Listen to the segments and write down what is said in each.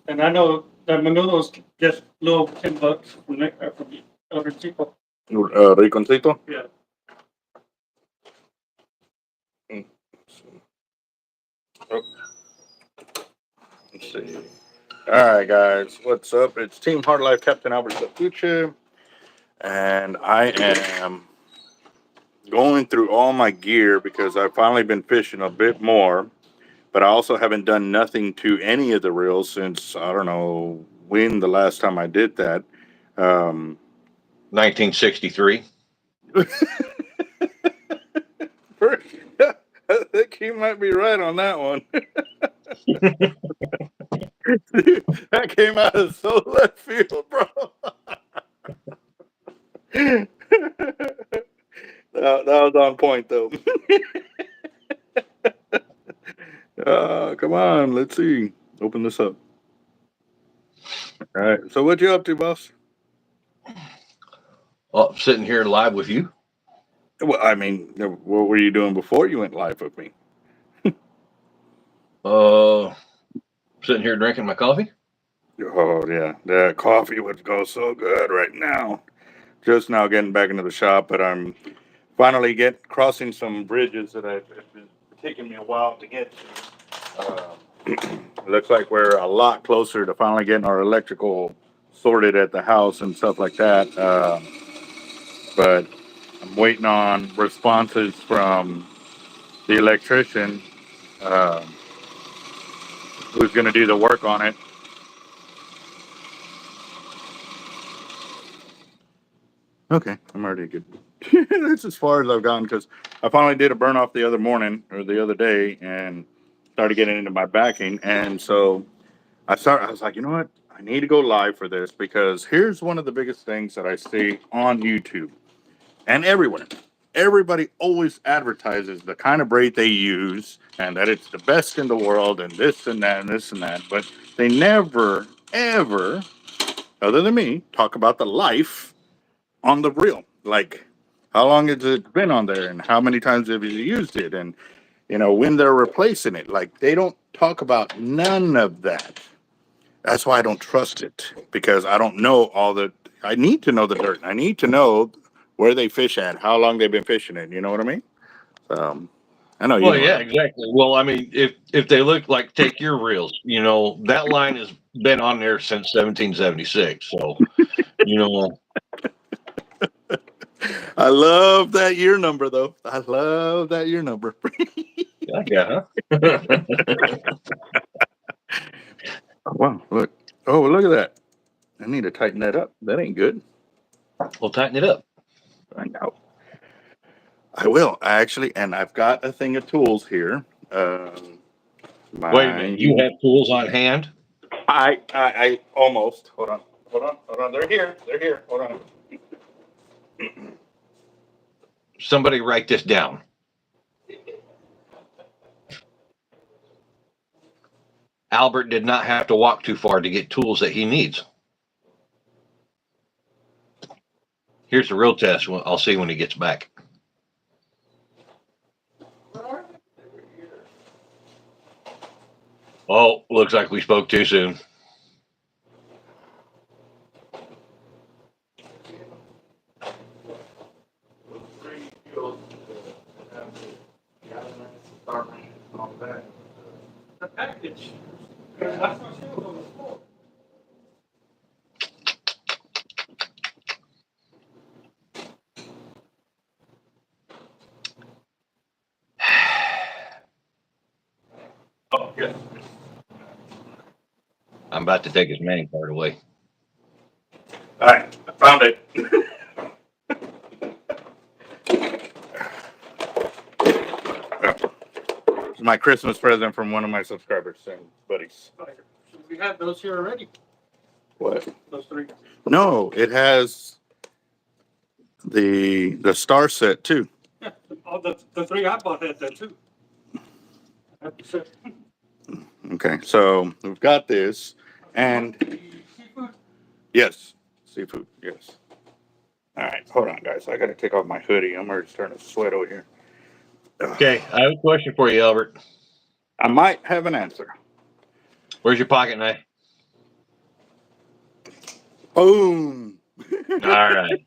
And I know that menudo's just little $10 from El Rincito. Riconcito? Yeah. Oh. Let's see. All right, guys, what's up? It's Team Hard Life Captain Albert Sapuche, and I am going through all my gear because I've finally been fishing a bit more, but I also haven't done nothing to any of the reels since, I don't know when the last time I did that. 1963. I think you might be right on that one. That came out of so left field, bro. That was on point, though. Come on, let's see. Open this up. All right. So, what you up to, boss? Oh, sitting here live with you. Well, I mean, what were you doing before you went live with me? Sitting here drinking my coffee. Oh yeah, that coffee would go so good right now. Just now getting back into the shop, but I'm finally crossing some bridges that have been taking me a while to get to. Looks like we're a lot closer to finally getting our electrical sorted at the house and stuff like that. But I'm waiting on responses from the electrician who's going to do the work on it. Okay, I'm already good. That's as far as I've gotten because I finally did a burn off the other morning or the other day and started getting into my backing. And so I was like, you know what? I need to go live for this because here's one of the biggest things that I see on YouTube and everywhere. Everybody always advertises the kind of braid they use and that it's the best in the world and this and that and this and that. But they never, ever, other than me, talk about the life on the reel. Like, how long has it been on there and how many times have you used it? And, when they're replacing it. Like, they don't talk about none of that. That's why I don't trust it because I don't know I need to know the dirt. I need to know where they fish at, how long they've been fishing it. You know what I mean? I know you Well, know yeah, exactly. Well, I mean, if they look like, take your reels, that line has been on there since 1776. So, I love that year number, though. I love that year number. yeah. Wow, look. Oh, look at that. I need to tighten that up. That ain't good. We'll tighten it up. I know. I will actually, and I've got a thing of tools here. Wait a minute, you have tools on hand? I almost. Hold on. They're here. Hold on. Somebody write this down. Albert did not have to walk too far to get tools that he needs. Here's the real test. I'll see when he gets back. Oh, looks like we spoke too soon. The package. Oh, yes. I'm about to take his main part away. All right, I found it. It's my Christmas present from one of my subscribers and buddies. We have those here already. What? Those three. No, it has the star set too. Yeah, all the three I bought had that too. Okay, so we've got this, and Seafood? yes, seafood, yes. All right, hold on, guys. I got to take off my hoodie. I'm already starting to sweat over here. Okay, I have a question for you, Albert. I might have an answer. Where's your pocket knife? Boom. All right.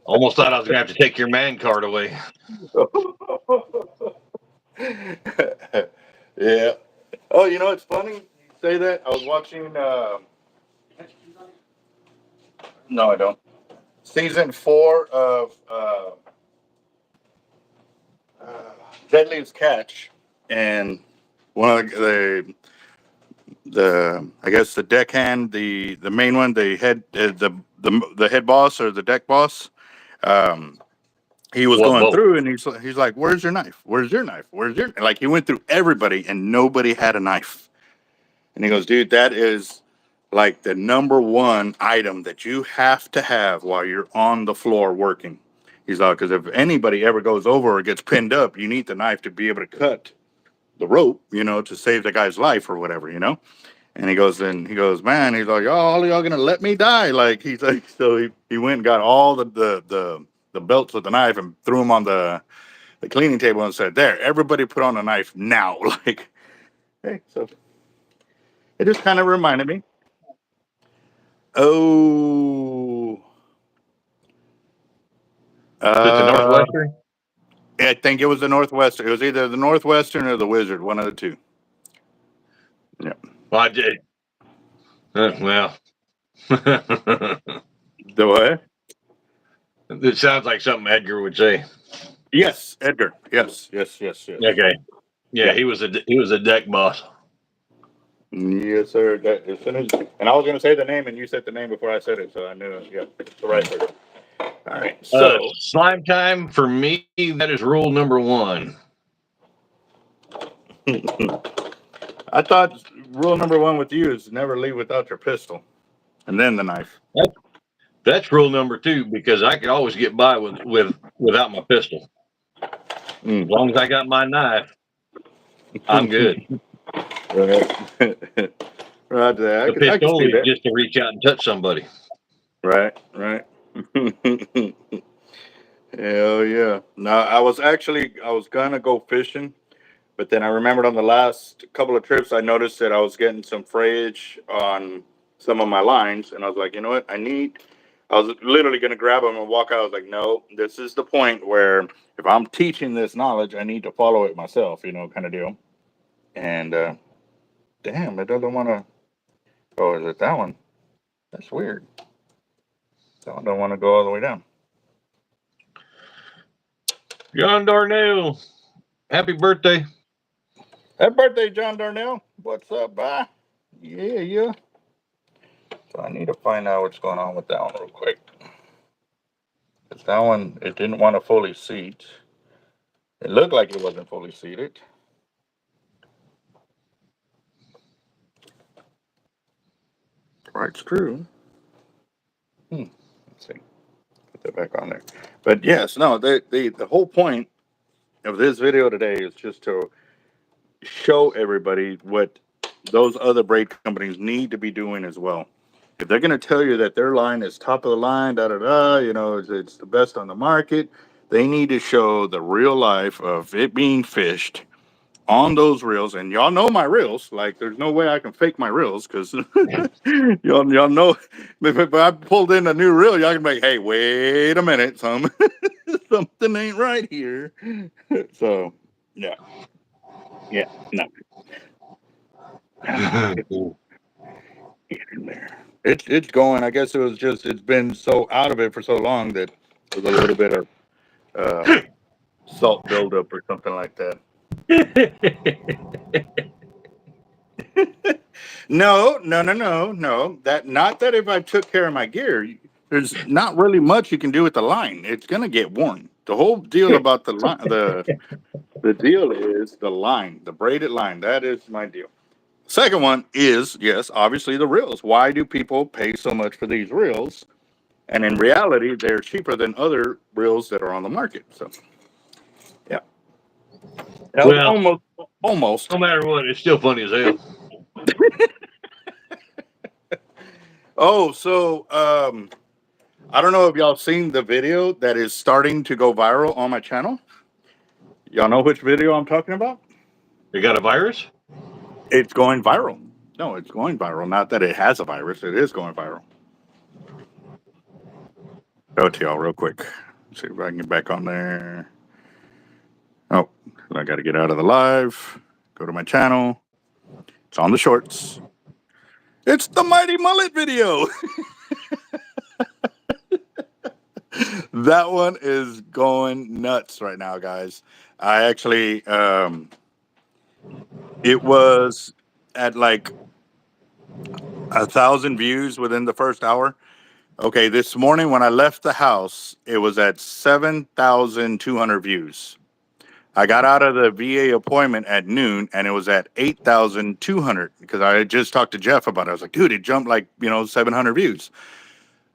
Almost thought I was gonna have to take your man card away. Yeah. Oh, you know, it's funny you say that. I was watching. No, I don't. Season 4 of Deadliest Catch, and one of the I guess the deckhand, the main one, the head the head boss or the deck boss. Um, he was What going boat? through and he's like, "Where's your knife? Where's your knife? Where's your?" Like he went through everybody and nobody had a knife. And he goes, "Dude, that is like the number one item that you have to have while you're on the floor working." He's like, "Because if anybody ever goes over or gets pinned up, you need the knife to be able to cut the rope, you know, to save the guy's life or whatever, you know." And he goes, "Man," he's like, "Oh, all y'all gonna let me die?" Like he's like, so he went and got all the belts with the knife and threw them on the cleaning table and said, "There, everybody put on a knife now." Like, hey, so it just kind of reminded me. Oh, Is it the uh, Northwestern? I think it was the Northwestern. It was either the Northwestern or the Wizard, one of the two. Yeah. Well, I did. Well, The what? it sounds like something Edgar would say. Yes, Edgar. Yes, yes, yes, yes. Okay. Yeah, Yeah. he was a deck boss. Yes, sir. That, as soon as, and I was going to say the name, and you said the name before I said it, so I knew it. Yeah, it's the right word. All right. So, Slime time for me. That is rule number 1. I thought rule number 1 with you is never leave without your pistol, and then the knife. That's rule number 2 because I could always get by without my pistol. As long as I got my knife, I'm good. Right. Right there. The I can pistol see is that. just to reach out and touch somebody. Right. Right. Hell yeah. No, I was gonna go fishing, but then I remembered on the last couple of trips I noticed that I was getting some frayage on some of my lines, and I was like, you know what, I was literally gonna grab them and walk out. I was like, no, this is the point where if I'm teaching this knowledge, I need to follow it myself, you know, kind of deal. And damn, it doesn't want to. Oh, is it that one? That's weird. That one don't want to go all the way down. John Darnell, happy birthday. Happy birthday, John Darnell. What's up, bye? Yeah, yeah. So I need to find out what's going on with that one real quick. Because that one, it didn't want to fully seat. It looked like it wasn't fully seated. Right screw. Let's see. Put that back on there. But yes, no, the whole point of this video today is just to show everybody what those other braid companies need to be doing as well. If they're going to tell you that their line is top of the line, da da da, you know, it's the best on the market, they need to show the real life of it being fished on those reels. And y'all know my reels. Like, there's no way I can fake my reels because y'all know if I pulled in a new reel, y'all can be like, hey, wait a minute, something ain't right here. So, yeah. Yeah, no. Get in there. It's going. I guess it's been so out of it for so long that there's a little bit of salt buildup or something like that. No, no, no, no, no. That not that if I took care of my gear, there's not really much you can do with the line. It's gonna get worn. The whole deal about the line, the deal is the line, the braided line. That is my deal. Second one is yes, obviously the reels. Why do people pay so much for these reels? And in reality, they're cheaper than other reels that are on the market. So, yeah, that was Well, almost. no matter what, it's still funny as hell. Oh, so I don't know if y'all seen the video that is starting to go viral on my channel. Y'all know which video I'm talking about? You got a virus? It's going viral. No, it's going viral. Not that it has a virus. It is going viral. Show it to y'all real quick. See if I can get back on there. Oh, I got to get out of the live. Go to my channel. It's on the shorts. It's the Mighty Mullet video. That one is going nuts right now, guys. I actually, it was at like 1,000 views within the first hour. Okay, this morning when I left the house, it was at 7,200 views. I got out of the VA appointment at noon and it was at 8,200 because I had just talked to Jeff about it. I was like, dude, it jumped like, 700 views.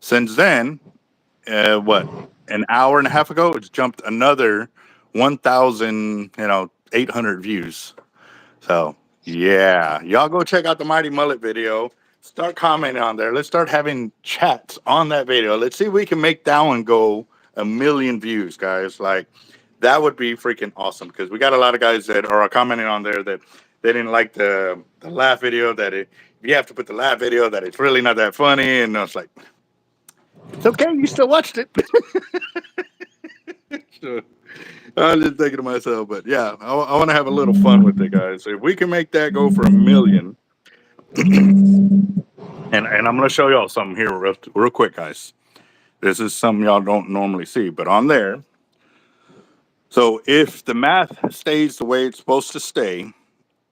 Since then, an hour and a half ago, it's jumped another 1,800 views. So, yeah, y'all go check out the Mighty Mullet video. Start commenting on there. Let's start having chats on that video. Let's see if we can make that one go 1 million views, guys. Like, that would be freaking awesome because we got a lot of guys that are commenting on there that they didn't like the laugh video, that you have to put the laugh video, that it's really not that funny. And I was like, it's okay, you still watched it. So, I was just thinking to myself, but yeah, I want to have a little fun with it, guys. If we can make that go for 1 million, and I'm going to show y'all something here real quick, guys. This is something y'all don't normally see, but on there. So if the math stays the way it's supposed to stay,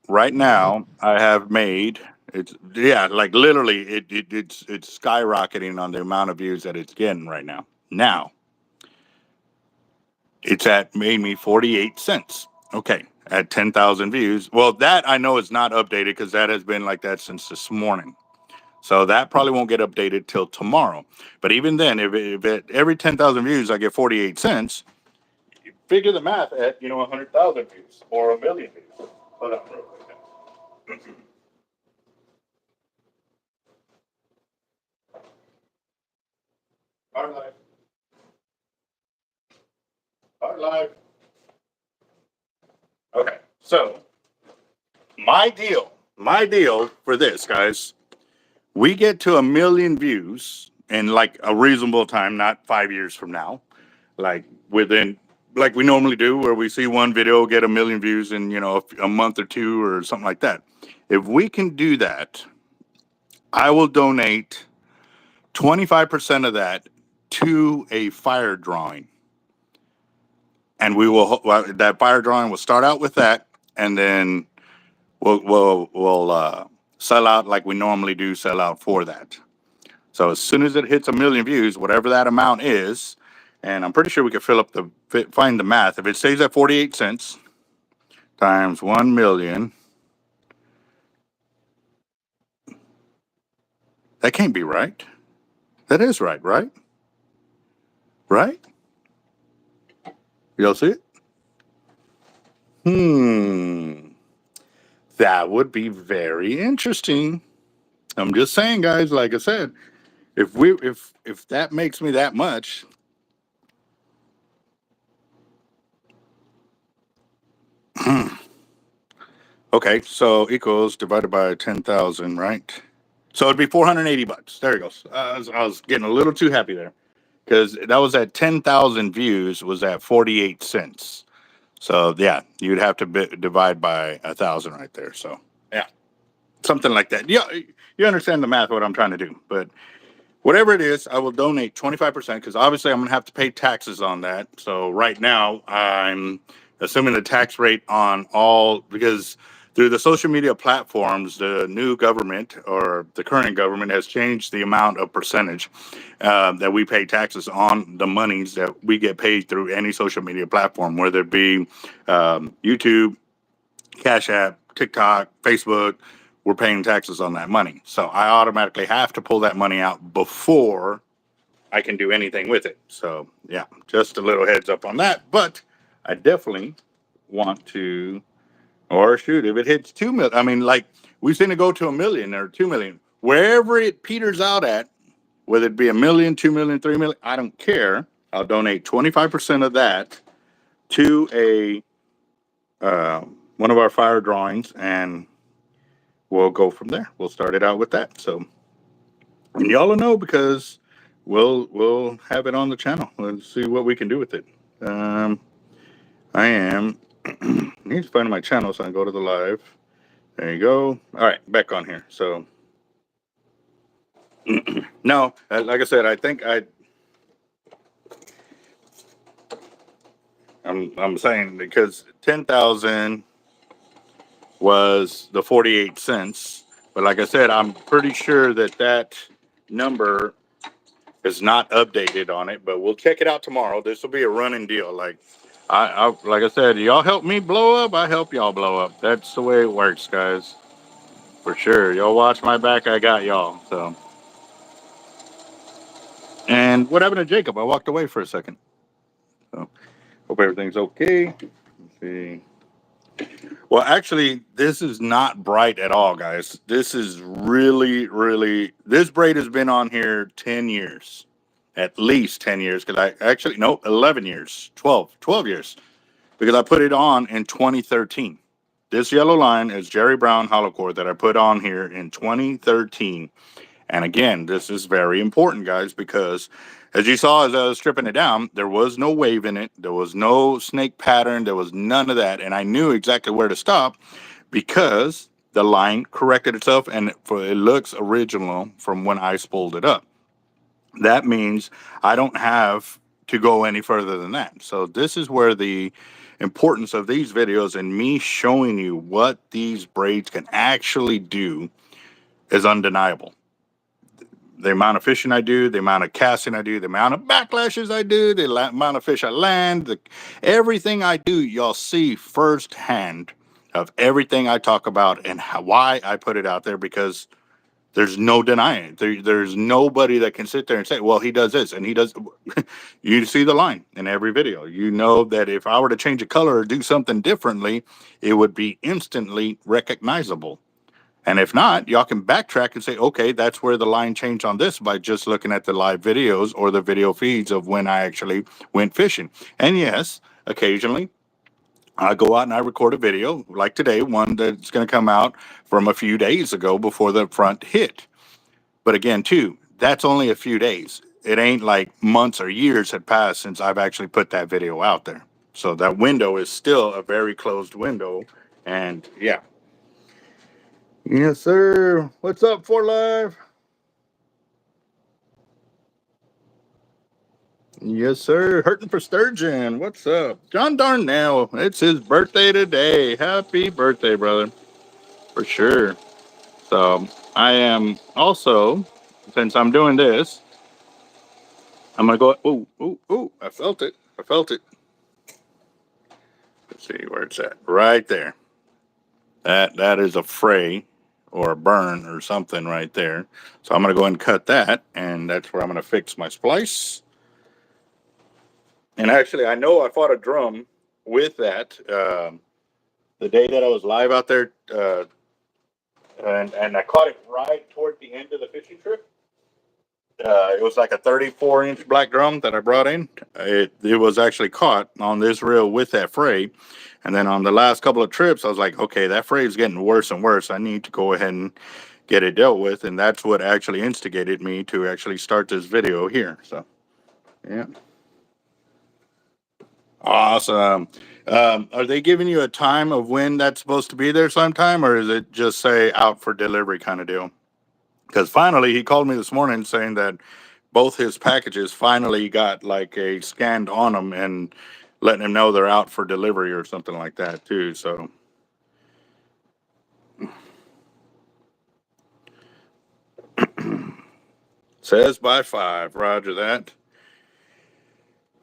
right now I have made like literally it's skyrocketing on the amount of views that it's getting right now. Now it's made me 48 cents. Okay, at 10,000 views. Well, that I know is not updated because that has been like that since this morning. So that probably won't get updated till tomorrow. But even then, if every 10,000 views I get 48 cents, figure the math at 100,000 views or 1 million views. Hold on real quick. Our live. Okay, so my deal for this, guys, we get to 1 million views in like a reasonable time, not 5 years from now, like within, like we normally do, where we see one video get 1 million views in, a month or two or something like that. If we can do that, I will donate 25% of that to a fire drawing. And that fire drawing will start out with that, and then we'll sell out like we normally do, sell out for that. So as soon as it hits 1 million views, whatever that amount is, and I'm pretty sure we can find the math. If it stays at 48 cents times 1 million, that can't be right. That is right? Right? Y'all see it? That would be very interesting. I'm just saying, guys, like I said, if that makes me that much, okay, so equals divided by 10,000, right? So it'd be $480. There it goes. I was getting a little too happy there because that was at 10,000 views, was at 48 cents. So yeah, you'd have to divide by 1,000 right there. So yeah, something like that. Yeah, you understand the math, what I'm trying to do. But whatever it is, I will donate 25% because obviously I'm going to have to pay taxes on that. So right now I'm assuming the tax rate on all, because through the social media platforms, the new government or the current government has changed the amount of percentage that we pay taxes on the monies that we get paid through any social media platform, whether it be YouTube, Cash App, TikTok, Facebook. We're paying taxes on that money. So I automatically have to pull that money out before I can do anything with it. So yeah, just a little heads up on that. But I definitely want to, or shoot, if it hits 2 million, I mean, like we've seen it go to 1 million or 2 million, wherever it peters out at, whether it be 1 million, 2 million, 3 million, I don't care. I'll donate 25% of that to one of our fire drawings, and we'll go from there. We'll start it out with that. So, and y'all will know because we'll have it on the channel. Let's see what we can do with it. I am need to find my channel, so I go to the live. There you go. All right, back on here. So no, like I said, I think I'm saying because 10,000 was the 48 cents, but like I said, I'm pretty sure that number is not updated on it. But we'll check it out tomorrow. This will be a running deal. Like like I said, y'all help me blow up, I help y'all blow up. That's the way it works, guys. For sure. Y'all watch my back, I got y'all. So, and what happened to Jacob? I walked away for a second. So, hope everything's okay. Let's see. Well, actually, this is not bright at all, guys. This is really, really. This braid has been on here 10 years, at least 10 years. Because I actually, no, 11 years, 12 years. Because I put it on in 2013. This yellow line is Jerry Brown hollow core that I put on here in 2013. And again, this is very important, guys, because as you saw as I was stripping it down, there was no wave in it. There was no snake pattern. There was none of that. And I knew exactly where to stop because the line corrected itself and it looks original from when I spooled it up. That means I don't have to go any further than that. So this is where the importance of these videos and me showing you what these braids can actually do is undeniable. The amount of fishing I do, the amount of casting I do, the amount of backlashes I do, the amount of fish I land, everything I do, y'all see firsthand of everything I talk about and why I put it out there, because there's no denying it. There's nobody that can sit there and say, well, he does this and he does. You see the line in every video. You know that if I were to change a color or do something differently, it would be instantly recognizable. And if not, y'all can backtrack and say, okay, that's where the line changed on this by just looking at the live videos or the video feeds of when I actually went fishing. And yes, occasionally I go out and I record a video like today, one that's going to come out from a few days ago before the front hit. But again, too, that's only a few days. It ain't like months or years had passed since I've actually put that video out there. So that window is still a very closed window. And yeah. Yes, sir. What's up, For Live? Yes, sir. Hurting for Sturgeon. What's up? John Darnell. It's his birthday today. Happy birthday, brother. For sure. So I am also, since I'm doing this, I'm going to go. Oh, I felt it. I felt it. Let's see where it's at. Right there. That is a fray or a burn or something right there. So I'm going to go ahead and cut that. And that's where I'm going to fix my splice. And actually, I know I fought a drum with that the day that I was live out there, and I caught it right toward the end of the fishing trip. It was like a 34-inch black drum that I brought in. It was actually caught on this reel with that fray. And then on the last couple of trips, I was like, okay, that fray is getting worse and worse. I need to go ahead and get it dealt with. And that's what actually instigated me to actually start this video here. So, yeah. Awesome. Are they giving you a time of when that's supposed to be there sometime, or is it just say out for delivery kind of deal? Because finally, he called me this morning saying that both his packages finally got like a scanned on them and letting him know they're out for delivery or something like that too. So says by 5. Roger that.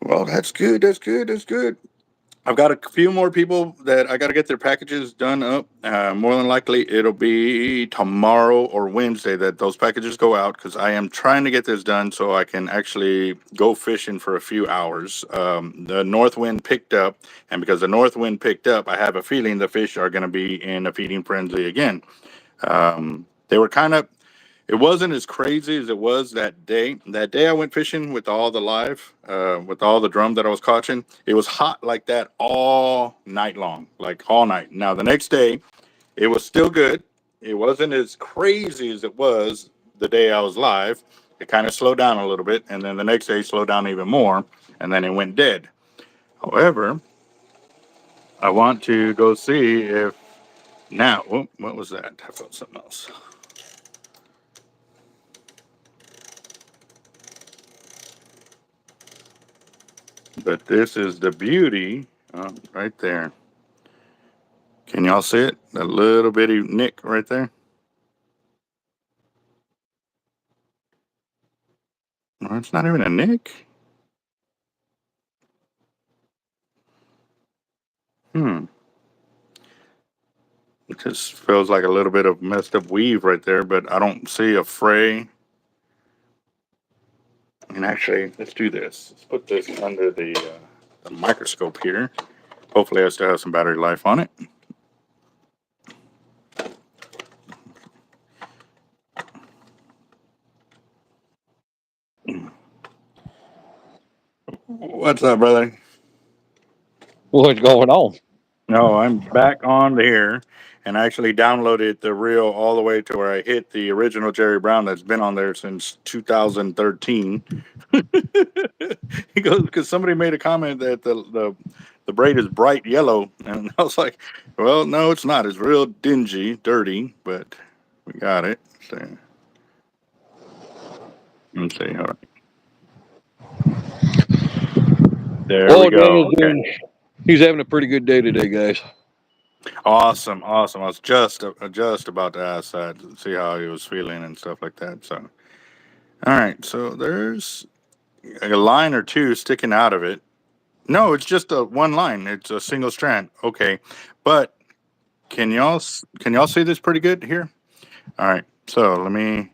Well, that's good. That's good. That's good. I've got a few more people that I got to get their packages done up. More than likely, it'll be tomorrow or Wednesday that those packages go out, because I am trying to get this done so I can actually go fishing for a few hours. The north wind picked up, and because the north wind picked up, I have a feeling the fish are going to be in a feeding frenzy again. They were kind of... It wasn't as crazy as it was that day. That day I went fishing with all the live, with all the drum that I was catching. It was hot like that all night long, like all night. Now, the next day, it was still good. it wasn't as crazy as it was the day I was live. It kind of slowed down a little bit, and then the next day slowed down even more, and then it went dead. However, I want to go see if now. Oh, what was that? I felt something else. But this is the beauty right there. Can y'all see it? That little bitty nick right there. Well, it's not even a nick. Hmm. It just feels like a little bit of messed up weave right there, but I don't see a fray. And actually, let's do this. Let's put this under the microscope here. Hopefully, I still have some battery life on it. What's up, brother? What's going on? No, I'm back on here and I actually downloaded the reel all the way to where I hit the original Jerry Brown that's been on there since 2013. He goes, because somebody made a comment that the braid is bright yellow, and I was like, well, no, it's not. It's real dingy, dirty, but we got it. So, let's see. All right. There we go. Okay. He's having a pretty good day today, guys. Awesome. I was just about to ask that, to see how he was feeling and stuff like that. So, all right. So there's a line or two sticking out of it. No, it's just a one line. It's a single strand. Okay, but can y'all see this pretty good here? All right. So let me.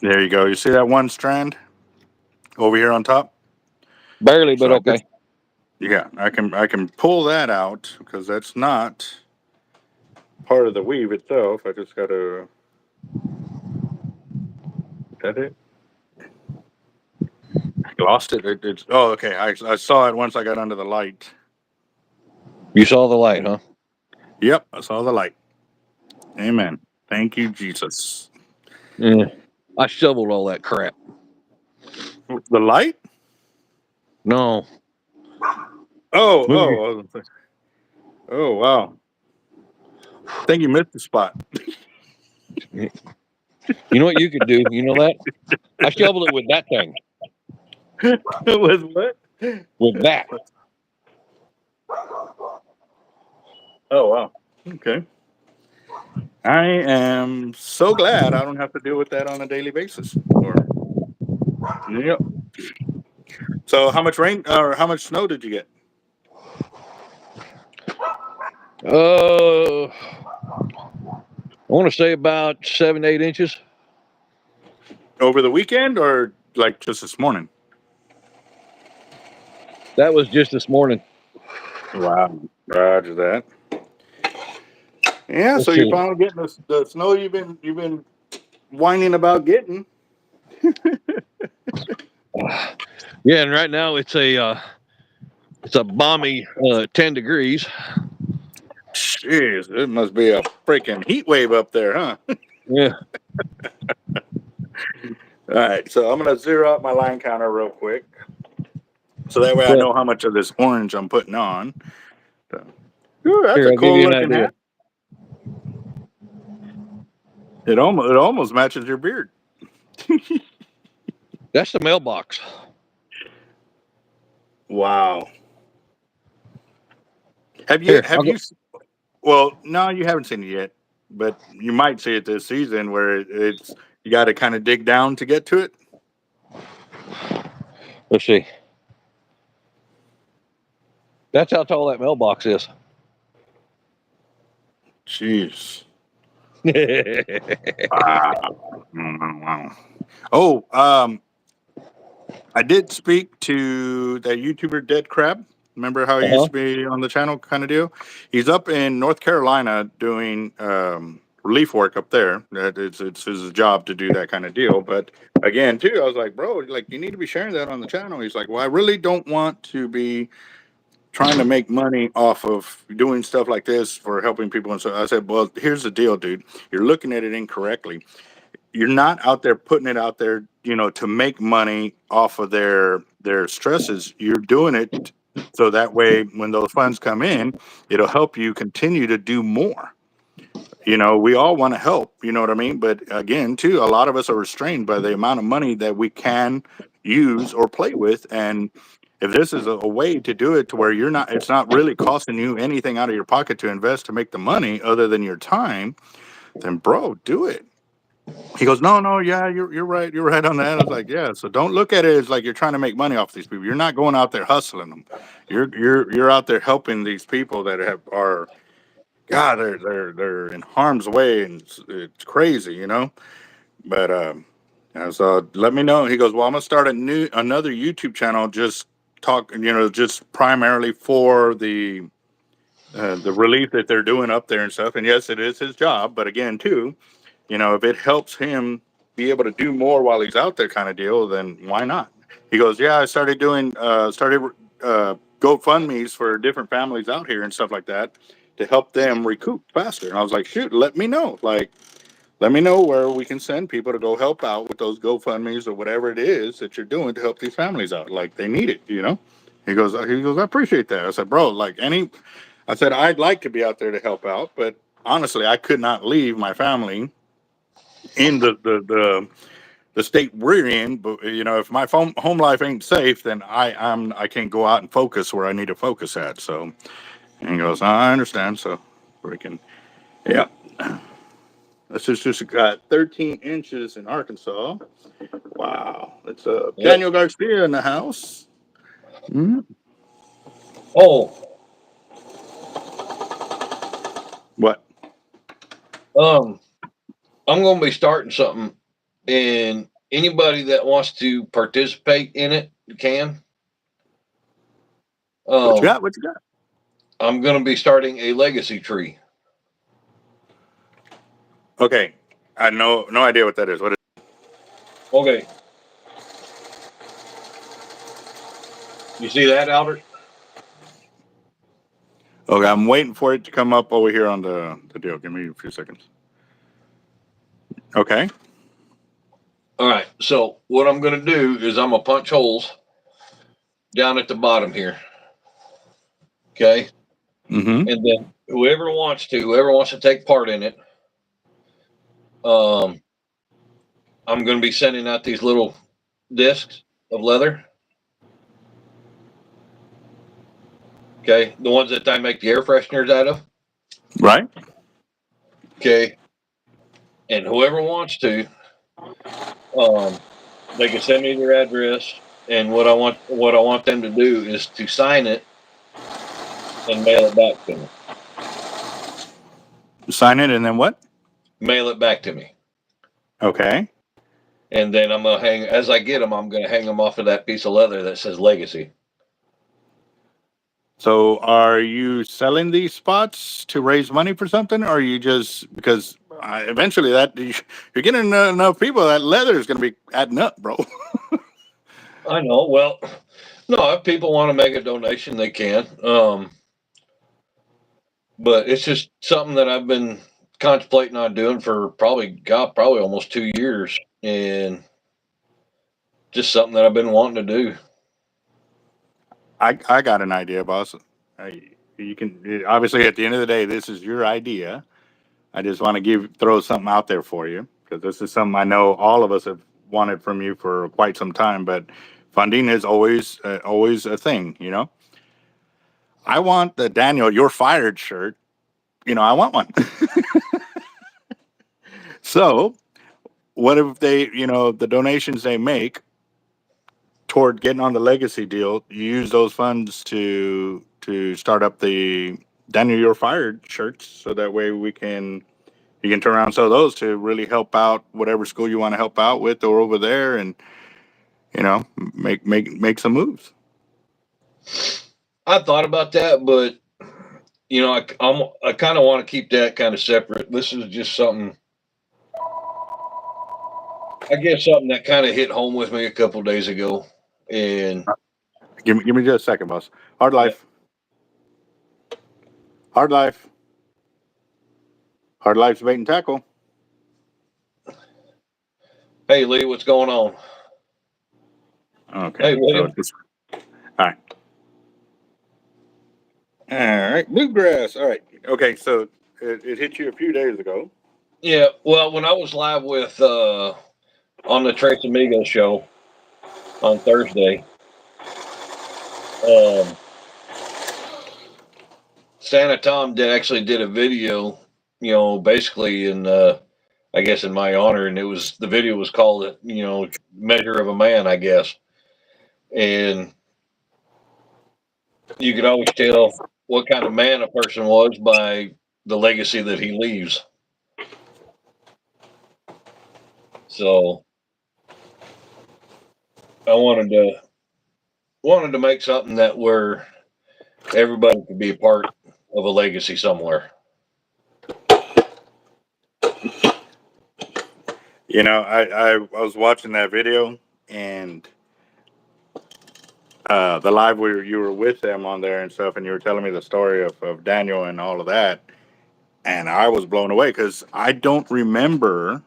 There you go. You see that one strand over here on top? Barely, but So okay. yeah, I can pull that out because that's not part of the weave itself. I just got to. Is that it? I lost it. It's oh okay. I saw it once I got under the light. You saw the light, huh? Yep, I saw the light. Amen. Thank you, Jesus. Yeah. I shoveled all that crap. The light? No. Oh, wow. I think you missed the spot. You know what you could do? You know that? I shoveled it with that thing. With what? With that. Oh, wow. Okay. I am so glad I don't have to deal with that on a daily basis. Yep. So, how much rain or how much snow did you get? I want to say about 7 to 8 inches. Over the weekend or like just this morning? That was just this morning. Wow. Roger that. Yeah, Let's so you're see. finally getting the snow you've been whining about getting. Yeah, and right now it's a balmy 10 degrees. Jeez, it must be a freaking heat wave up there, huh? Yeah. All right, so I'm gonna zero out my line counter real quick, so that way I Yeah. know how much of this orange I'm putting on. So, ooh, that's Here, a I'll give cool you an looking idea. hat. It almost matches your beard. That's the mailbox. Wow. Have Here, you? Well, no, you haven't seen it yet, but you might see it this season where it's you got to kind of dig down to get to it. let's see. That's how tall that mailbox is. Jeez. Yeah. Wow. Oh, I did speak to that YouTuber DEADCRAB. Remember how he used to be on the channel, kind of deal? He's up in North Carolina doing relief work up there. It's his job to do that kind of deal. But again, too, I was like, bro, like you need to be sharing that on the channel. He's like, well, I really don't want to be trying to make money off of doing stuff like this for helping people. And so I said, well, here's the deal, dude. You're looking at it incorrectly. You're not out there putting it out there, to make money off of their stresses. You're doing it so that way when those funds come in, it'll help you continue to do more. We all want to help, you know what I mean? But again, too, a lot of us are restrained by the amount of money that we can use or play with. And if this is a way to do it to where it's not really costing you anything out of your pocket to invest to make the money other than your time, then bro, do it. He goes, no, yeah, you're right. You're right on that. I was like, yeah. So don't look at it as like you're trying to make money off these people. You're not going out there hustling them. You're out there helping these people that are God, they're in harm's way, and it's crazy. But so let me know. He goes, well, I'm gonna start another YouTube channel, just just primarily for the relief that they're doing up there and stuff. And yes, it is his job, but again, too, if it helps him be able to do more while he's out there, kind of deal, then why not? He goes, yeah, I started doing GoFundMe's for different families out here and stuff like that to help them recoup faster. And I was like, shoot, let me know. Like, let me know where we can send people to go help out with those GoFundMe's or whatever it is that you're doing to help these families out. Like, they need it. He goes, I appreciate that. I said, bro, I said, I'd like to be out there to help out, but honestly, I could not leave my family in the state we're in. But if my home life ain't safe, then I can't go out and focus where I need to focus at. So, and he goes, I understand. So freaking, yeah. This is just got 13 inches in Arkansas. Wow. It's Daniel Garcia in the house. Mm-hmm. Oh, What? I'm going to be starting something, and anybody that wants to participate in it can. What you got? What you got? I'm going to be starting a legacy tree. Okay. I know no idea what that is. What is Okay. You see that, Albert? Okay, I'm waiting for it to come up over here on the deal. Give me a few seconds. Okay. All right. So what I'm going to do is I'm going to punch holes down at the bottom here. Okay. Mm-hmm. And then whoever wants to take part in it, I'm going to be sending out these little discs of leather. Okay. The ones that I make the air fresheners out of. Right. Okay. And whoever wants to, they can send me their address, and what I want them to do is to sign it and mail it back to me. Sign it and then what? Mail it back to me. Okay. And then I'm gonna as I get them, I'm gonna hang them off of that piece of leather that says Legacy. So are you selling these spots to raise money for something, or are you just because eventually you're getting enough people that leather is going to be adding up, bro? I know. Well, no, if people want to make a donation, they can. But it's just something that I've been contemplating on doing for probably almost 2 years, and just something that I've been wanting to do. I got an idea, boss. You can obviously at the end of the day, this is your idea. I just want to throw something out there for you because this is something I know all of us have wanted from you for quite some time. But funding is always a thing, I want the Daniel "You're Fired" shirt. I want one. So, what if they, the donations they make toward getting on the legacy deal, you use those funds to start up the Daniel "You're Fired" shirts, so that way you can turn around and sell those to really help out whatever school you want to help out with or over there, and make some moves. I thought about that, but I kind of want to keep that kind of separate. This is just something. I guess something that kind of hit home with me a couple days ago, and Give me just a second, boss. Hard life. Hard life. Hard life's bait and tackle. Hey, Lee, what's going on? Okay. Hey, William. All right. All right. Bluegrass. All right. Okay. So it hit you a few days ago. Yeah, well, when I was live with on the Trace Amigos show on Thursday, um, Santa Tom did a video, basically in I guess in my honor, and the video was called Measure of a Man, I guess, and you could always tell what kind of man a person was by the legacy that he leaves. So I wanted to make something that where everybody could be a part of a legacy somewhere. I was watching that video, and the live where you were with them on there and stuff, and you were telling me the story of Daniel and all of that, and I was blown away because I don't remember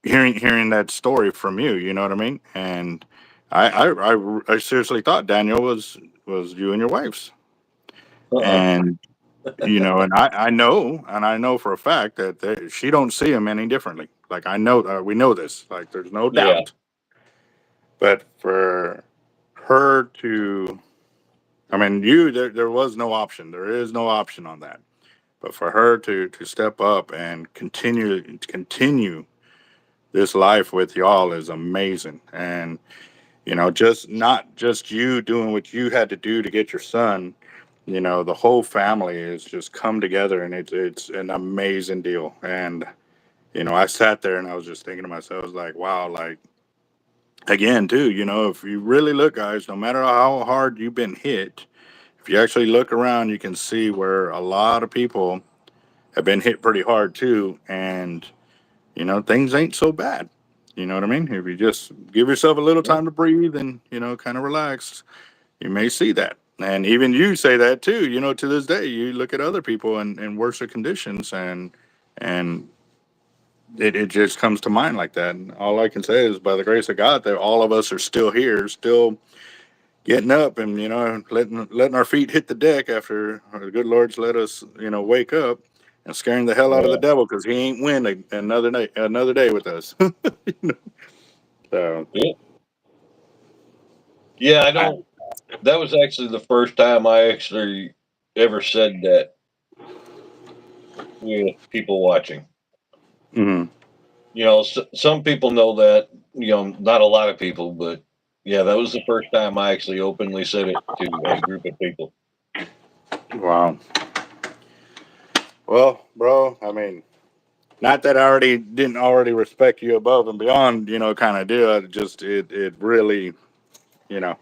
hearing that story from you. You know what I mean? And I seriously thought Daniel was you and your wife's, Uh-uh. and and I know for a fact that she don't see him any differently. Like I know, we know this. Like there's no Yeah. doubt. But for her to, I mean, there was no option. There is no option on that. But for her to step up and continue this life with y'all is amazing. And just not just you doing what you had to do to get your son. The whole family is just come together, and it's an amazing deal. And I sat there and I was just thinking to myself, I was like, wow, like again, too, if you really look, guys, no matter how hard you've been hit, if you actually look around, you can see where a lot of people have been hit pretty hard too. And, things ain't so bad. You know what I mean? If you just give yourself a little time to breathe and, kind of relax, you may see that. And even you say that too, to this day, you look at other people in worse conditions, and it just comes to mind like that. And all I can say is by the grace of God that all of us are still here, still getting up and, letting our feet hit the deck after the good Lord's let us, wake up, and scaring the hell out of the Yeah. devil because he ain't win another day with us. So Yeah. Yeah, I I, don't. That was actually the first time I actually ever said that with people watching. mhm. Some people know that, not a lot of people, but yeah, that was the first time I actually openly said it to a group of people. Wow. Well, bro, I mean, not that I already didn't already respect you above and beyond, kind of deal. It really, you know,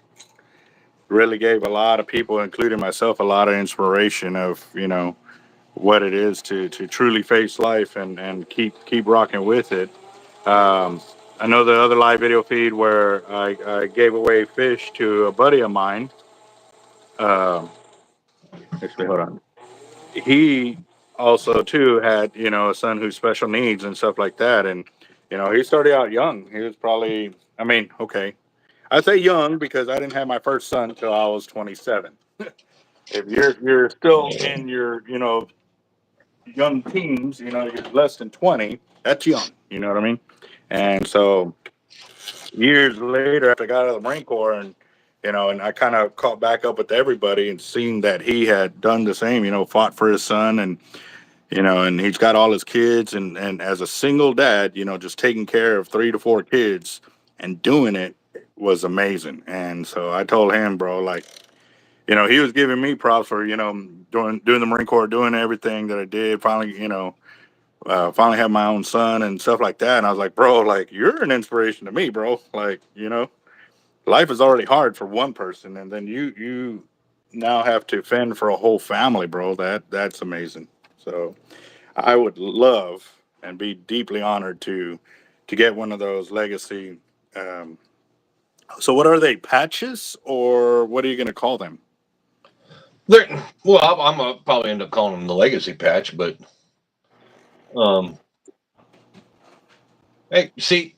really gave a lot of people, including myself, a lot of inspiration of, what it is to truly face life and keep rocking with it. Um, I know the other live video feed where I gave away fish to a buddy of mine. Um, Actually, hold on. He also too had a son who's special needs and stuff like that, and he started out young. He was probably, I mean, okay, I say young because I didn't have my first son until I was 27. If you're still in your young teens, you're less than 20, that's young. You know what I mean? And so years later, after I got out of the Marine Corps, and I kind of caught back up with everybody and seeing that he had done the same, fought for his son, and and he's got all his kids, and as a single dad, just taking care of 3 to 4 kids and doing it was amazing. And so I told him, bro, like, he was giving me props for, doing the Marine Corps, doing everything that I did. Finally, finally have my own son and stuff like that. And I was like, bro, like, you're an inspiration to me, bro. Like, life is already hard for one person, and then you now have to fend for a whole family, bro. That's amazing. So I would love and be deeply honored to get one of those legacy. So what are they, patches, or what are you going to call them? Well, I'm gonna probably end up calling them the legacy patch, but hey, see,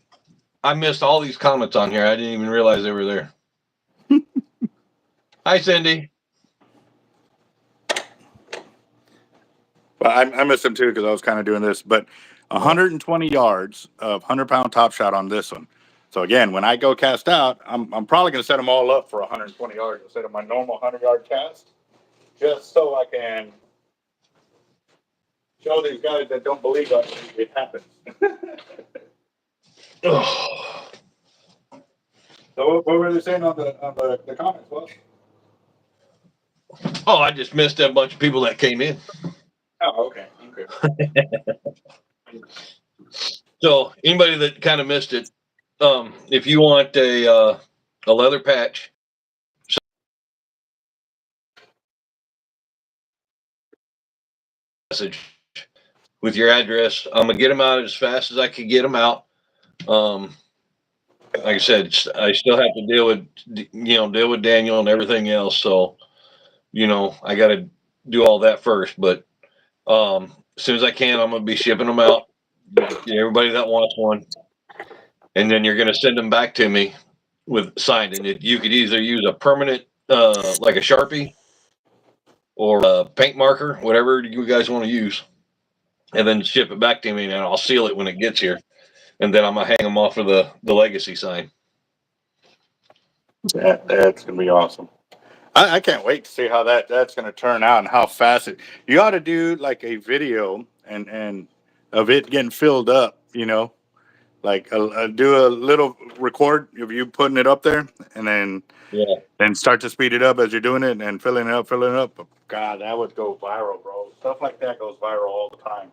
I missed all these comments on here. I didn't even realize they were there. Hi, Cindy. But I missed them too because I was kind of doing this. But 120 yards of 100-pound top shot on this one. So again, when I go cast out, I'm probably going to set them all up for 120 yards instead of my normal 100-yard cast, just so I can show these guys that don't believe us it happens. So what were they saying on the comments? Well, Oh, I just missed a bunch of people that came in. oh, okay. So anybody that kind of missed it, if you want a leather patch, message with your address, I'm gonna get them out as fast as I can get them out. Like I said, I still have to deal with Daniel and everything else. So, I got to do all that first. But as soon as I can, I'm gonna be shipping them out. Everybody that wants one, and then you're gonna send them back to me with signed. And you could either use a permanent, like a Sharpie, or a paint marker, whatever you guys want to use, and then ship it back to me, and I'll seal it when it gets here. And then I'm gonna hang them off of the legacy sign. That's gonna be awesome. I can't wait to see how that's gonna turn out and how fast it. You ought to do like a video and of it getting filled up. Like do a little record of you putting it up there, and then start to speed it up as you're doing it and filling it up, filling it up. God, that would go viral, bro. Stuff like that goes viral all the time.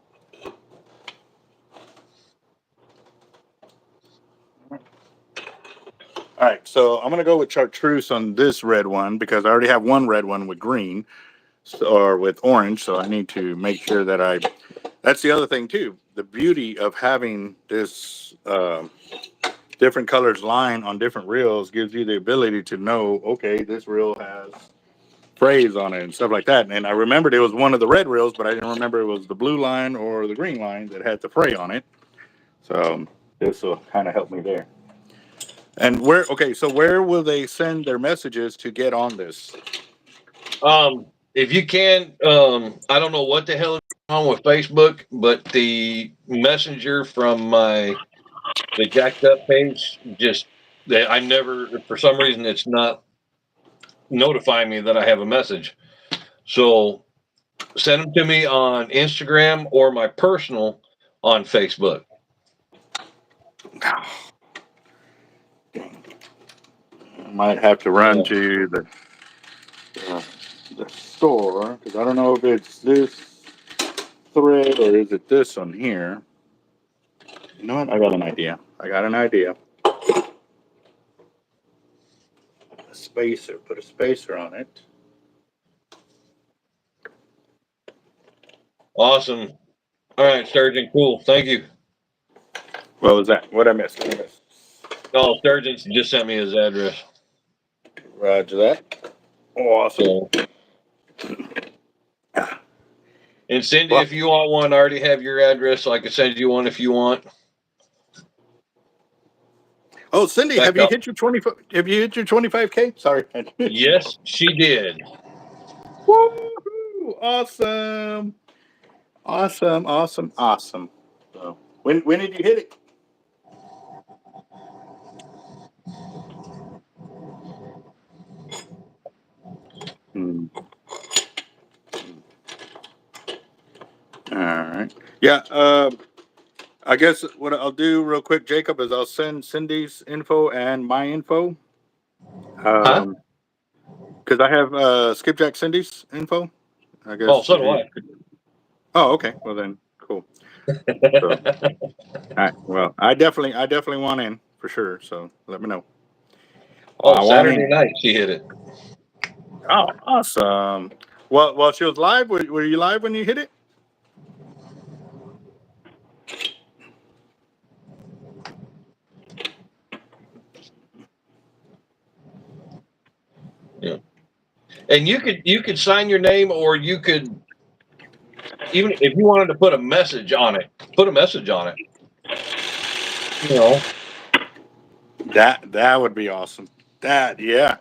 All right, so I'm gonna go with chartreuse on this red one because I already have one red one with green or with orange, so I need to make sure that I. That's the other thing too. The beauty of having this different colors line on different reels gives you the ability to know, okay, this reel has phrase on it and stuff like that. And I remembered it was one of the red reels, but I didn't remember it was the blue line or the green line that had the fray on it. So this will kind of help me there. And so where will they send their messages to get on this? If you can, I don't know what the hell is on with Facebook, but the messenger from the jacked up page I never, for some reason, it's not notifying me that I have a message. So send them to me on Instagram or my personal on Facebook. I might have to run to the store because I don't know if it's this thread or is it this one here. You know what? I got an idea. A spacer. Put a spacer on it. Awesome. All right, Sturgeon. Cool. Thank you. What was that? What I missed? Oh, Sturgeon just sent me his address. Roger that. Awesome. And Cindy, if you want one, I already have your address, so I can send you one if you want. Oh, Cindy, have you hit your 25K? Sorry. Yes, she did. Woo-hoo! Awesome. So, when did you hit it? All right. Yeah. I guess what I'll do real quick, Jacob, is I'll send Cindy's info and my info. Because I have Skipjack Cindy's info. I guess. Oh, so do I. Oh, okay. Well then, cool. So, all right. Well, I definitely want in for sure. So let me know. Oh, Saturday night she hit it. Oh, awesome. Well, she was live. Were you live when you hit it? Yeah. And you could sign your name, or you could, even if you wanted to put a message on it, put a message on it. You know, That would be awesome. Yeah.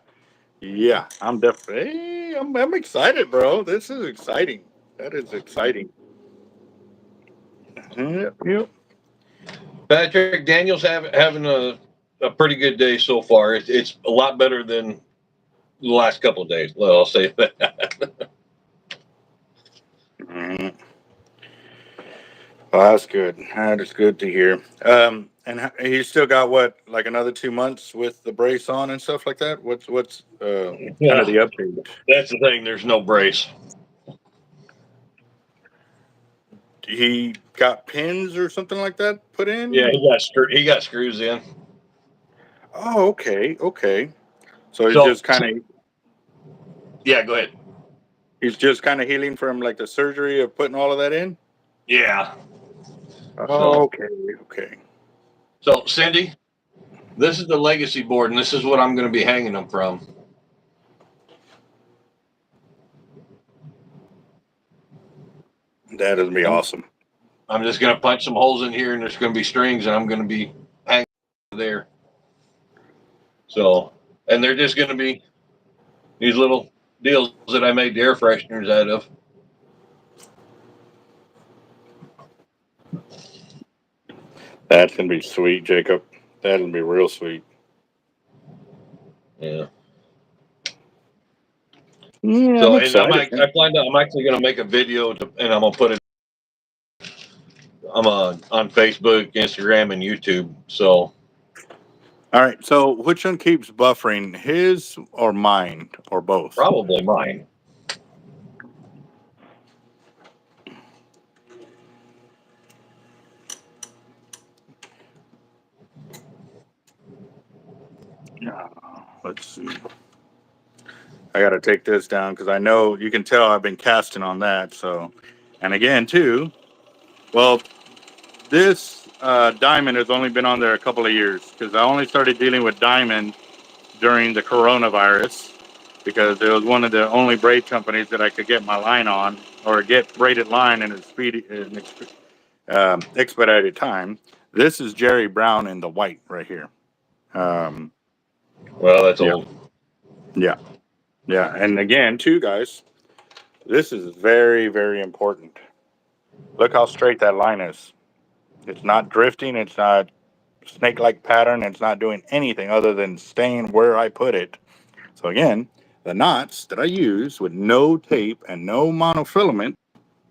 I'm definitely. I'm excited, bro. This is exciting. That is exciting. Yep. Patrick Daniels having a pretty good day so far. It's a lot better than the last couple of days. Well, I'll say that. Mhm. Well, that's good. That is good to hear. And he still got what, like another 2 months with the brace on and stuff like that. What's kind of Yeah, the update? that's the thing. There's no brace. He got pins or something like that put Yeah, in. he got screws in. Oh, okay. So So yeah, go ahead. he's just kind of healing from like the surgery of putting all of that in. Yeah. Oh, So okay. so Cindy, this is the legacy board, and this is what I'm going to be hanging them from. That would be awesome. I'm just going to punch some holes in here, and there's going to be strings, and I'm going to be hanging there. So, and they're just going to be these little deals that I made the air fresheners out of. That's gonna be sweet, Jacob. That'll be real sweet. Yeah. Yeah, I'm So, and excited. I'm actually going to make a video, and I'm going to put it. I'm on Facebook, Instagram, and YouTube. So, All right. So which one keeps buffering, his or mine or both? probably mine. Yeah. Let's see. I got to take this down because I know you can tell I've been casting on that. So, and again, too, well, this diamond has only been on there a couple of years because I only started dealing with diamond during the coronavirus because it was one of the only braid companies that I could get my line on or get braided line in a expedited time. This is Jerry Brown in the white right here. Um, Well, that's yeah, old. yeah, yeah. And again, too, guys, this is very, very important. Look how straight that line is. It's not drifting. It's not snake-like pattern. It's not doing anything other than staying where I put it. So again, the knots that I use with no tape and no monofilament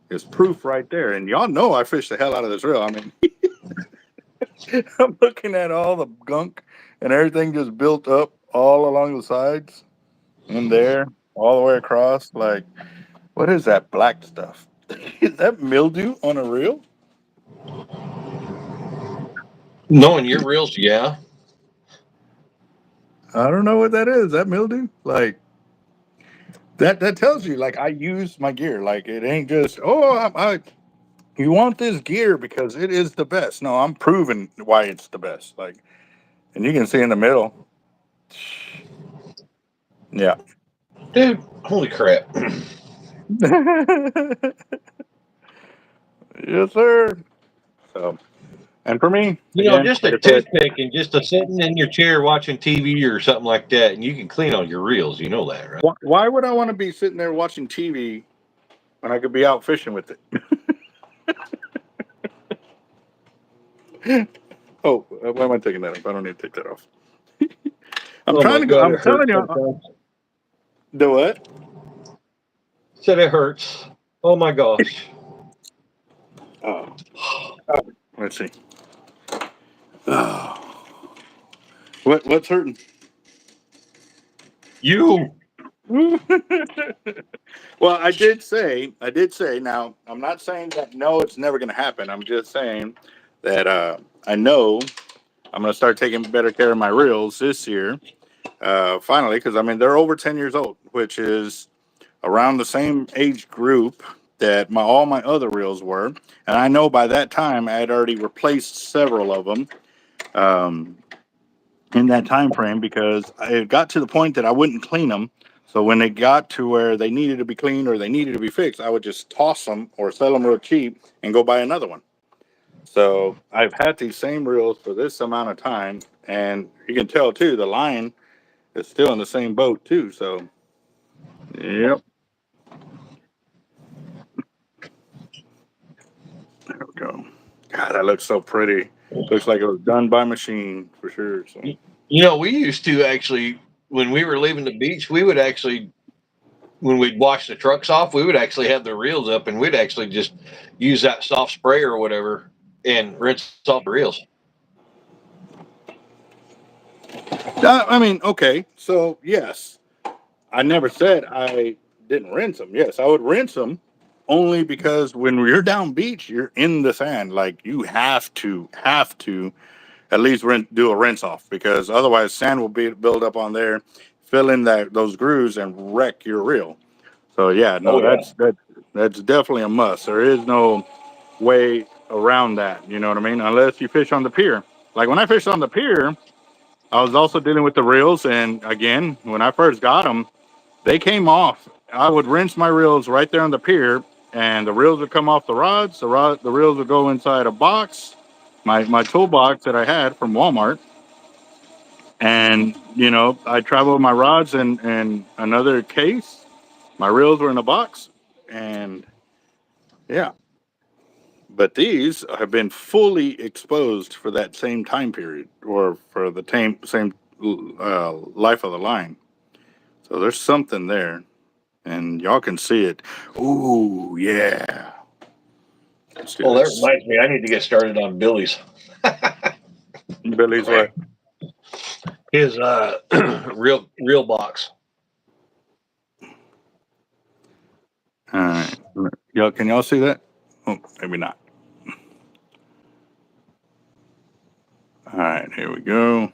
is proof right there. And y'all know I fish the hell out of this reel. I mean, I'm looking at all the gunk and everything just built up all along the sides and there, all the way across. Like, what is that black stuff? Is that mildew on a reel? Knowing your reels, yeah. I don't know what that is. That mildew? Like, that tells you, like, I use my gear. Like, it ain't just, you want this gear because it is the best. No, I'm proving why it's the best. Like, and you can see in the middle. Yeah. Dude, holy crap. Yes, sir. So, and for me, You know, again, just like a I said, toothpick and just a sitting in your chair watching TV or something like that, and you can clean all your reels. You know that, right? why would I want to be sitting there watching TV when I could be out fishing with it? Oh, why am I taking that off? I don't need to take that off. I'm Oh my trying to go. God, I'm it hurts telling you. sometimes. The what? Said it hurts. Oh my gosh. Oh, let's see. Oh, what's hurting? You. Well, I did say, now, I'm not saying that no, it's never going to happen. I'm just saying that I know I'm going to start taking better care of my reels this year, finally, because I mean, they're over 10 years old, which is around the same age group that all my other reels were. And I know by that time I had already replaced several of them. In that time frame because it got to the point that I wouldn't clean them. So when they got to where they needed to be cleaned or they needed to be fixed, I would just toss them or sell them real cheap and go buy another one. So I've had these same reels for this amount of time, and you can tell too, the line is still in the same boat too. So, yep. There we go. God, that looks so pretty. Looks like it was done by machine for sure. So. We used to actually, when we were leaving the beach, we would actually, when we'd wash the trucks off, we would actually have the reels up, and we'd actually just use that soft spray or whatever and rinse off the reels. I mean, okay. So, yes, I never said I didn't rinse them. Yes, I would rinse them only because when you're down beach, you're in the sand. Like, you have to at least do a rinse off, because otherwise sand will build up on there, fill in those grooves and wreck your reel. So yeah, no, that's definitely a must. There is no way around that. You know what I mean? Unless you fish on the pier. Like when I fished on the pier, I was also dealing with the reels, and again, when I first got them, they came off. I would rinse my reels right there on the pier, and the reels would come off the rods. The reels would go inside a box, my toolbox that I had from Walmart. And I traveled with my rods and another case. My reels were in a box, and yeah. But these have been fully exposed for that same time period, or for the same life of the line. So there's something there, and y'all can see it. Ooh, yeah. Let's do Well, that this. reminds me, I need to get started on Billy's. Billy's what? His real box. All right. Can y'all see that? Oh, maybe not. All right, here we go.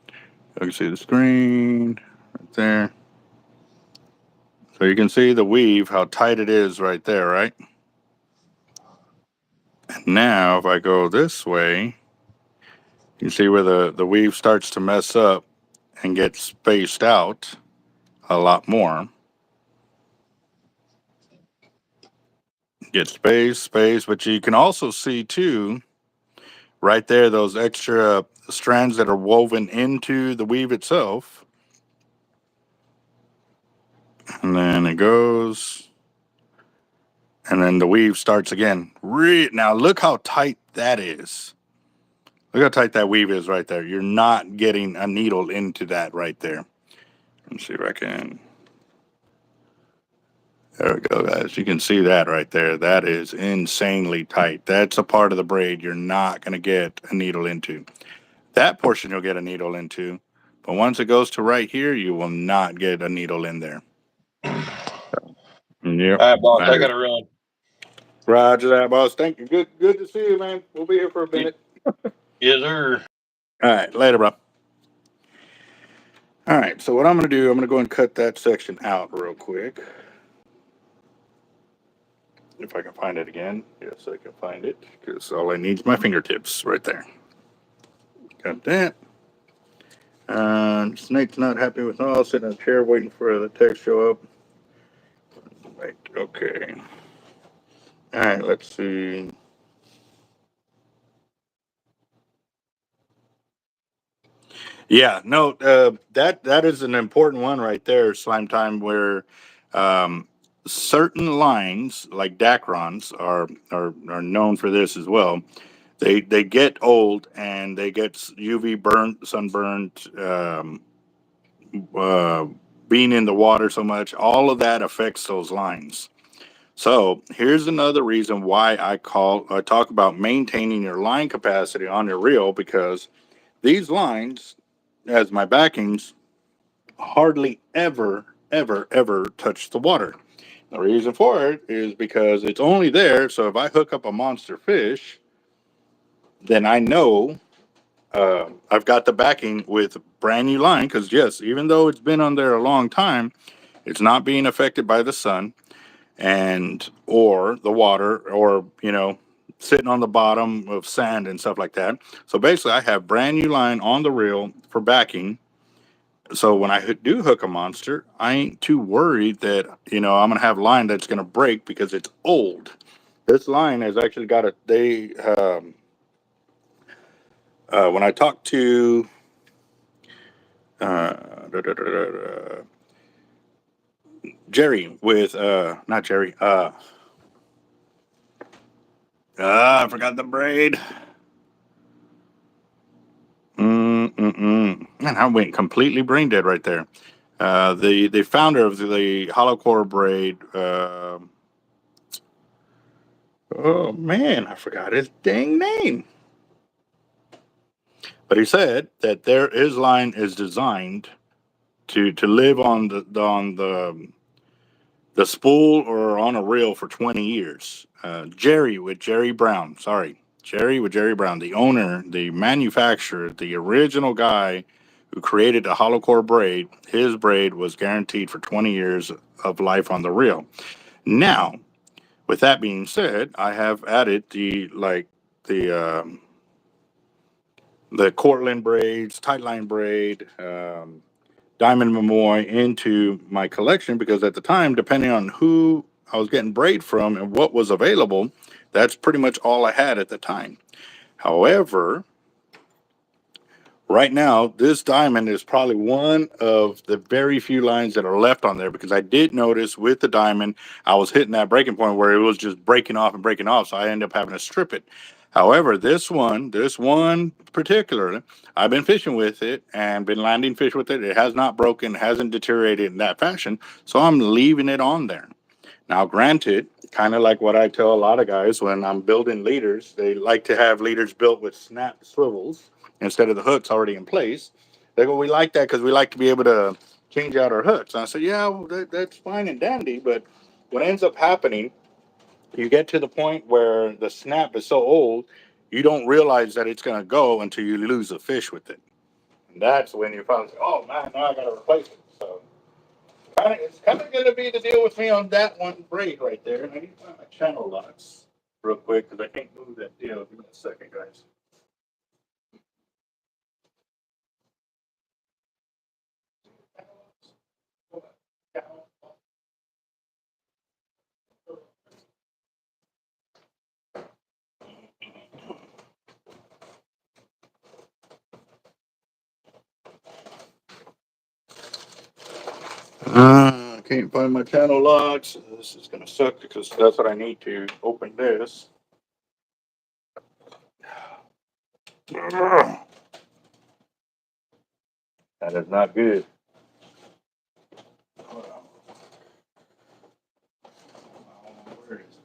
You can see the screen right there. So you can see the weave, how tight it is right there, right? And now if I go this way, you see where the weave starts to mess up and get spaced out a lot more. Get space, but you can also see too, right there, those extra strands that are woven into the weave itself. And then it goes, and then the weave starts again. Now look how tight that is. Look how tight that weave is right there. You're not getting a needle into that right there. Let's see if I can. There we go, guys. You can see that right there. That is insanely tight. That's a part of the braid you're not going to get a needle into. That portion you'll get a needle into, but once it goes to right here, you will not get a needle in there. Yep. All right, boss, I got to run. Roger that, boss. Thank you. Good to see you, man. We'll be here for a minute. Yes, sir. All right, later, bro. All right, so what I'm going to do, I'm going to go and cut that section out real quick. If I can find it again. Yes, I can find it, because all I need is my fingertips right there. Got that. Snake's not happy with all. Sitting in a chair waiting for the text show up. Right, okay. All right, let's see. Yeah, no, that is an important one right there, Slime Time, where certain lines like Dacrons are known for this as well. They get old and they get UV burnt, sunburned, being in the water so much. All of that affects those lines. So here's another reason why I talk about maintaining your line capacity on your reel, because these lines, as my backings, hardly ever touch the water. The reason for it is because it's only there. So if I hook up a monster fish, then I know I've got the backing with brand new line. Because yes, even though it's been on there a long time, it's not being affected by the sun or the water, or sitting on the bottom of sand and stuff like that. So basically I have brand new line on the reel for backing, So when I do hook a monster, I ain't too worried that, I'm going to have line that's going to break because it's old. This line has actually got when I talked to, Jerry with, not Jerry, I forgot the braid. Man, I went completely brain dead right there. The founder of the hollow core braid, oh man, I forgot his dang name. But he said that his line is designed to live on the spool or on a reel for 20 years. Jerry with Jerry Brown, the owner, the manufacturer, the original guy who created the hollow core braid, his braid was guaranteed for 20 years of life on the reel. Now, with that being said, I have added the Cortland braids, tightline braid, Diamond Memoy into my collection because at the time, depending on who I was getting braid from and what was available, that's pretty much all I had at the time. However, right now, this diamond is probably one of the very few lines that are left on there because I did notice with the diamond, I was hitting that breaking point where it was just breaking off, so I ended up having to strip it. However, this one particular, I've been fishing with it and been landing fish with it. It has not broken, hasn't deteriorated in that fashion, so I'm leaving it on there. Now, granted, kind of like what I tell a lot of guys when I'm building leaders, they like to have leaders built with snap swivels instead of the hooks already in place. They go, we like that because we like to be able to change out our hooks. And I said, yeah, well, that's fine and dandy, but what ends up happening, you get to the point where the snap is so old, you don't realize that it's going to go until you lose a fish with it. And that's when you finally say, oh man, now I got to replace it. So it's kind of going to be the deal with me on that one braid right there. And I need to find my channel locks real quick because I can't move that deal. Give me a second, guys. I can't find my channel locks. This is going to suck because that's what I need to open this. That is not good. Where is it?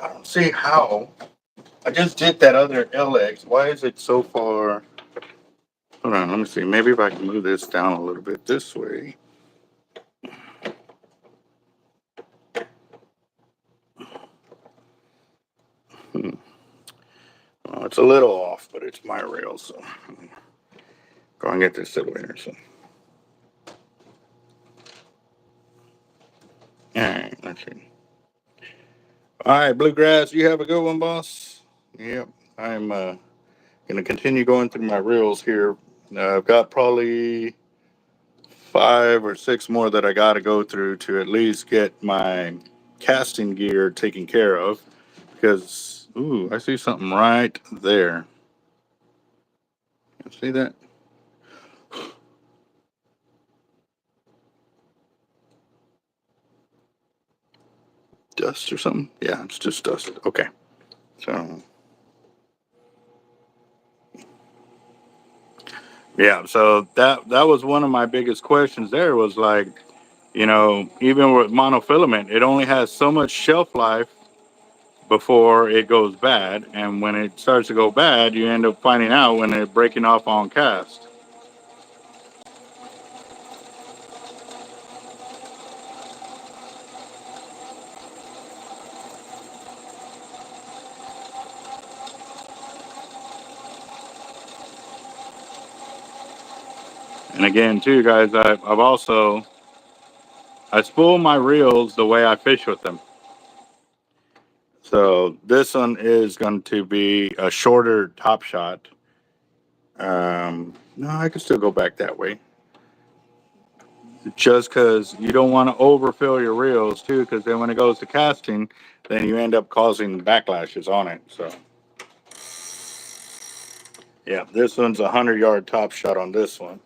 I don't see how. I just did that other LX. Why is it so far? Hold on, let me see. Maybe if I can move this down a little bit this way. Oh, it's a little off, but it's my rail, so go and get this situator. So, all right, let's see. All right, Bluegrass, you have a good one, boss. Yep, I'm gonna continue going through my reels here. I've got probably 5 or 6 more that I got to go through to at least get my casting gear taken care of. Because, ooh, I see something right there. See that? Dust or something? Yeah, it's just dust. Okay. So, yeah, so that was one of my biggest questions there was like, even with monofilament, it only has so much shelf life before it goes bad. And when it starts to go bad, you end up finding out when it's breaking off on cast. And again, too, guys, I spool my reels the way I fish with them. So this one is going to be a shorter top shot. No, I can still go back that way. Just because you don't want to overfill your reels too, because then when it goes to casting, then you end up causing backlashes on it. So yeah, this one's a 100-yard top shot on this one.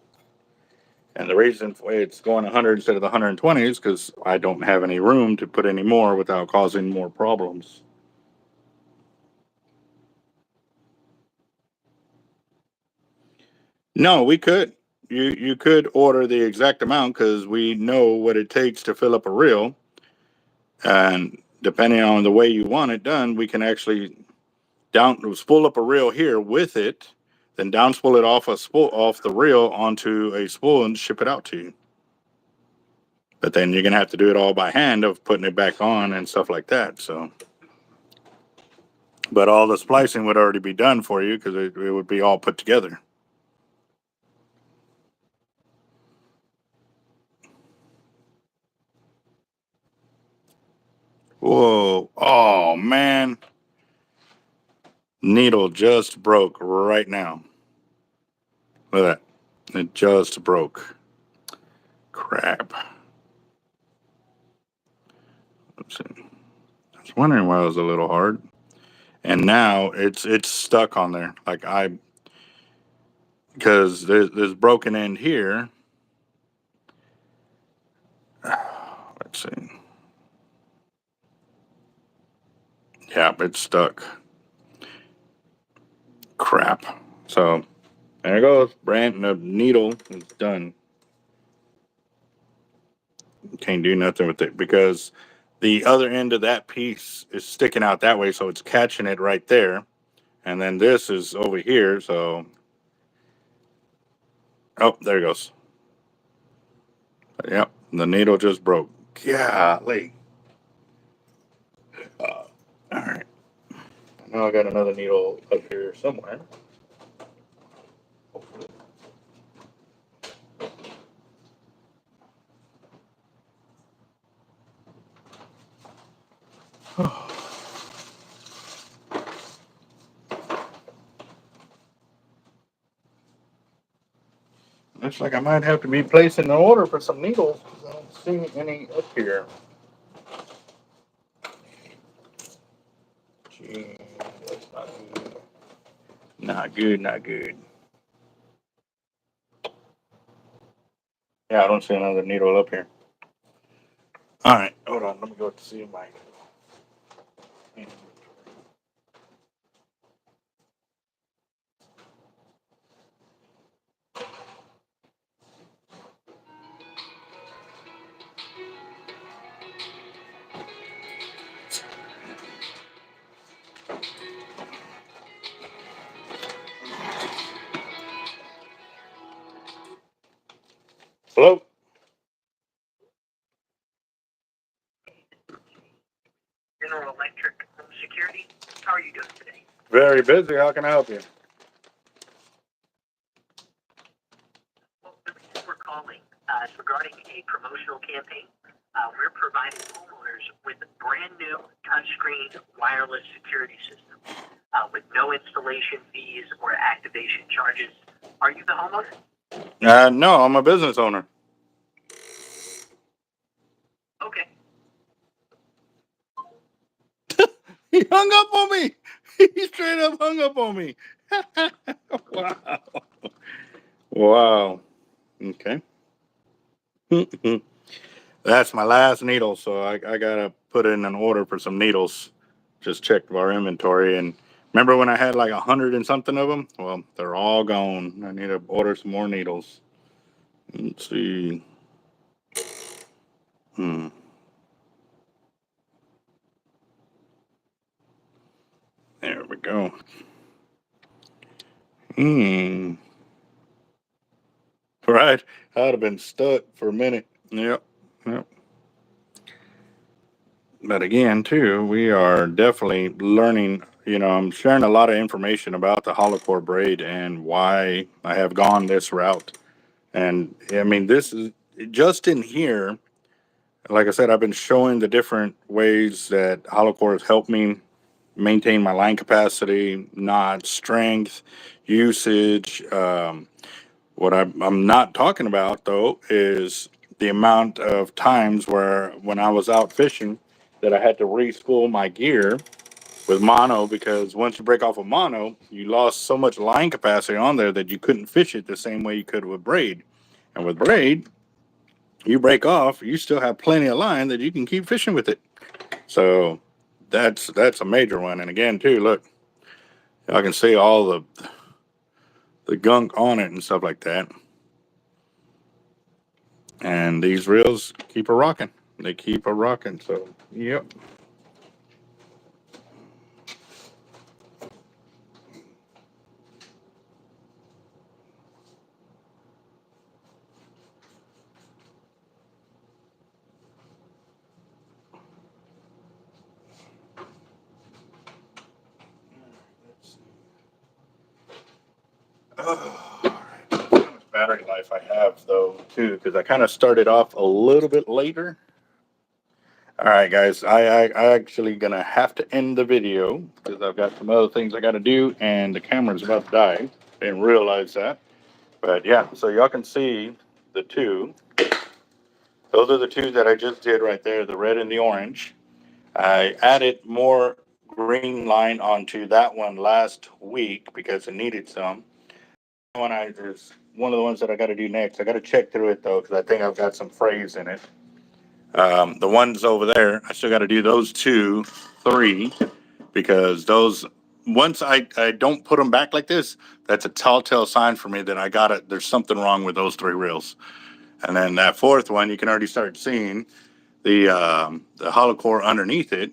And the reason for it's going 100 instead of the 120 is because I don't have any room to put any more without causing more problems. No, we could. You could order the exact amount because we know what it takes to fill up a reel. And depending on the way you want it done, we can actually spool up a reel here with it, then down spool it off the reel onto a spool and ship it out to you. But then you're gonna have to do it all by hand of putting it back on and stuff like that. So, but all the splicing would already be done for you because it would be all put together. Whoa! Oh man! Needle just broke right now. Look at that! It just broke. Crap. Let's see. I was wondering why it was a little hard. And now it's stuck on there. Like because there's broken end here. Let's see. Yeah, it's stuck. Crap. So there it goes. Brand the needle is done. Can't do nothing with it because the other end of that piece is sticking out that way, so it's catching it right there. And then this is over here, so oh, there it goes. Yep, the needle just broke. Golly. All right. Now I got another needle up here somewhere. Hopefully. Looks like I might have to be placing an order for some needles because I don't see any up here. Gee, that's not good. Not good, not good. Yeah, I don't see another needle up here. All right, hold on. Let me go to see my. Hello? General Electric Home Security. How are you doing today? Very busy. How can I help you? Well, the reason we're calling is regarding a promotional campaign. We're providing homeowners with a brand new touchscreen wireless security system with no installation fees or activation charges. Are you the homeowner? No, I'm a business owner. Okay. He hung up on me. He straight up hung up on me. Wow. Wow. Okay. That's my last needle, so I gotta put in an order for some needles. Just checked our inventory, and remember when I had like 100 and something of them? Well, they're all gone. I need to order some more needles. Let's see. There we go. Right. I'd have been stuck for a minute. Yep. Yep. But again, too, we are definitely learning. I'm sharing a lot of information about the hollow core braid and why I have gone this route. And I mean, this is just in here. Like I said, I've been showing the different ways that hollow core has helped me maintain my line capacity, knot strength, usage. What I'm not talking about though is the amount of times where when I was out fishing that I had to respool my gear with mono, because once you break off of mono, you lost so much line capacity on there that you couldn't fish it the same way you could with braid. And with braid, you break off, you still have plenty of line that you can keep fishing with it. So that's a major one. And again, too, look, I can see all the gunk on it and stuff like that. And these reels keep a rocking. They keep a rocking. So, yep. Oh, all right. How much battery life I have though, too, because I kind of started off a little bit later. All right, guys, I actually gonna have to end the video because I've got some other things I got to do, and the camera's about to die. Didn't realize that, but yeah. So y'all can see the two. Those are the two that I just did right there, the red and the orange. I added more green line onto that one last week because it needed some. One is one of the ones that I got to do next. I got to check through it though because I think I've got some frays in it. The ones over there, I still got to do those 2, 3, because those, once I don't put them back like this, that's a telltale sign for me that I got it. There's something wrong with those 3 reels. And then that 4th one, you can already start seeing the hollow core underneath it.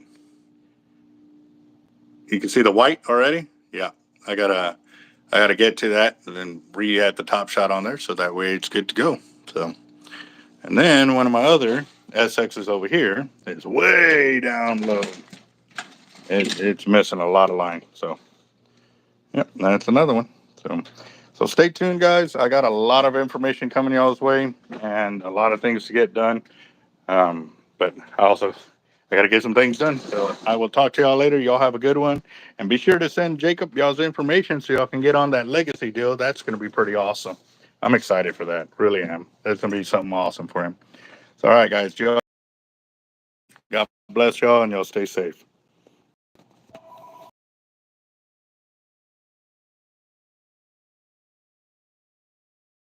You can see the white already. Yeah, I gotta get to that and then re-add the top shot on there so that way it's good to go. So, and then one of my other SXs over here is way down low. It's missing a lot of line. So, yep, that's another one. So stay tuned, guys. I got a lot of information coming y'all's way and a lot of things to get done. But I got to get some things done. So I will talk to y'all later. Y'all have a good one. And be sure to send Jacob y'all's information so y'all can get on that legacy deal. That's going to be pretty awesome. I'm excited for that. Really am. That's going to be something awesome for him. So, all right, guys. God bless y'all and y'all stay safe.